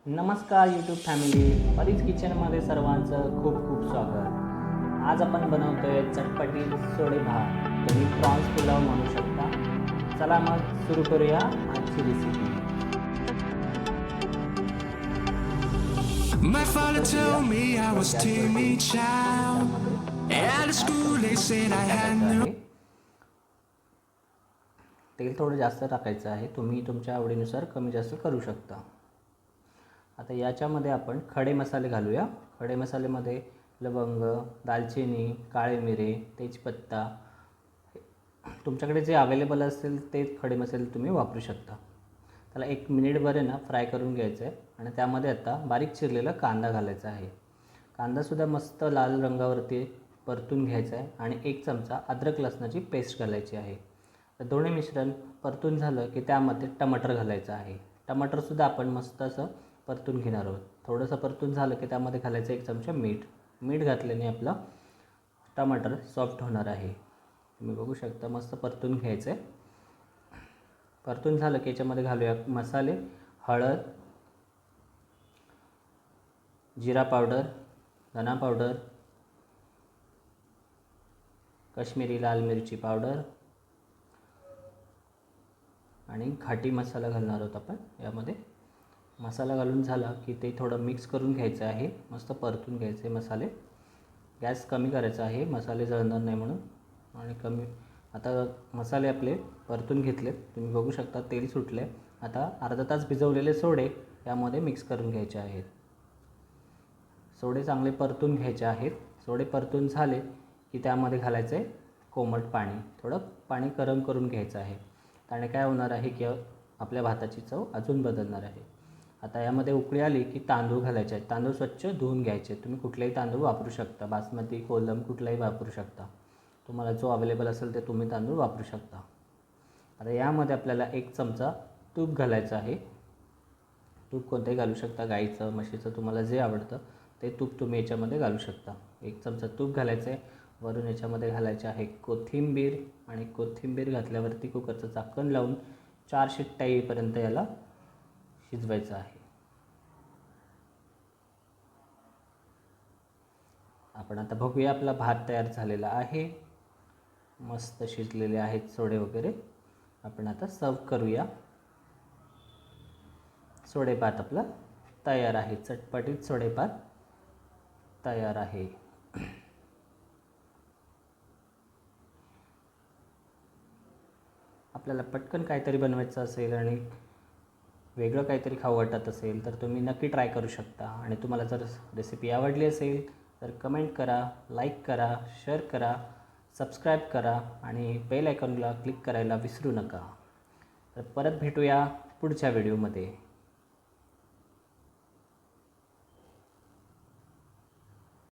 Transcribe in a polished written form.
नमस्कार YouTube family, परीच किचनमध्ये सर्वांचं खूप खूप स्वागत। आज आपण बनवतोय चटपटी सोडे भात, तुम्ही प्रॉन्स पुलाव म्हणू शकता। चला मग सुरू करूया आजची recipe. My father told me I was timid child. At school they said I had no. तेल थोडं जास्त टाकायचं आहे, तुम्ही तुमच्या आवडीनुसार कमी जास्त करू शकता। आता याच्यामध्ये आपण खडे मसाले घालूया। खडे मसाल्यामध्ये लवंग, दालचिनी, काळे मिरे, तेजपत्ता, तुमच्याकडे जे अवेलेबल असेल ते खडे मसाले तुम्ही वापरू शकता। त्याला 1 मिनिटभर ना फ्राय करून घ्यायचं आहे आणि त्यामध्ये आता बारीक चिरलेला कांदा घालायचा आहे। कांदासुद्धा मस्त लाल रंगावरती परतून घ्यायचा आहे आणि 1 चमचा अद्रक लसणाची पेस्ट घालायची आहे। तर दोन्ही मिश्रण परतून झालं की त्यामध्ये टमाटर घालायचं आहे। टमाटरसुद्धा आपण मस्त असं परतून घेणार आहोत। थोडंसं परतून झालं की त्यामध्ये घालायचं 1 चमचा मीठ घातल्याने आपला टमाटर सॉफ्ट होणार आहे। तुम्ही बघू शकता मस्त परतून घ्यायचं आहे। परतून झालं की याच्यामध्ये घालूया मसाले, हळद, जिरा पावडर, धना पावडर, काश्मीरी लाल मिरची पावडर आणि घाटी मसाला घालणार आहोत आपण यामध्ये। मसाला घालून झाला की ते थोडं मिक्स करून घ्यायचं आहे, मस्त परतून घ्यायचे मसाले। गॅस कमी करायचा आहे, मसाले जळणार नाही म्हणून। आणि आता मसाले आपले परतून घेतलेत, तुम्ही बघू शकता तेल सुटले। आता अर्धा तास भिजवलेले सोडे यामध्ये मिक्स करून घ्यायचे आहेत। सोडे चांगले परतून घ्यायचे आहेत। सोडे परतून झाले की त्यामध्ये घालायचे कोमट पाणी, थोडं पाणी गरम करून घ्यायचं आहे। त्याने काय होणार आहे की आपल्या भाताची चव अजून बदलणार आहे। आता यामध्ये उकळी आली की तांदूळ घालायचे आहेत। तांदूळ स्वच्छ धुवून घ्यायचे, तुम्ही कुठलेही तांदूळ वापरू शकता, बासमती, कोलम कुठलाही वापरू शकता। तुम्हाला जो अवेलेबल असेल ते तुम्ही तांदूळ वापरू शकता। आता यामध्ये आपल्याला 1 चमचा तूप घालायचं आहे। तूप कोणतेही घालू शकता, गाईचं, म्हशीचं, तुम्हाला जे आवडतं ते तूप तुम्ही याच्यामध्ये घालू शकता। 1 चमचा तूप घालायचं आहे। वरून याच्यामध्ये घालायचे आहे कोथिंबीर आणि कोथिंबीर घातल्यावरती कुकरचं झाकण लावून 4 शिट्ट्या येईपर्यंत याला शिजवायचं आहे। आपण आता बघूया आपला भात तयार झालेला आहे, मस्त शिजलेले आहेत सोडे वगैरे। आपण आता सर्व करूया। सोडे भात आपला तयार आहे, चटपटीत सोडे भात तयार आहे। आपल्याला पटकन काहीतरी बनवायचं असेल आणि वेगळं काहीतरी खाऊ वाटत असेल तर तुम्ही नक्की ट्राय करू शकता। आणि तुम्हाला जर रेसिपी आवडली असेल तर कमेंट करा, लाईक करा, शेअर करा, सबस्क्राईब करा आणि बेल आयकॉनला क्लिक करायला विसरू नका। तर परत भेटूया पुढच्या व्हिडिओमध्ये।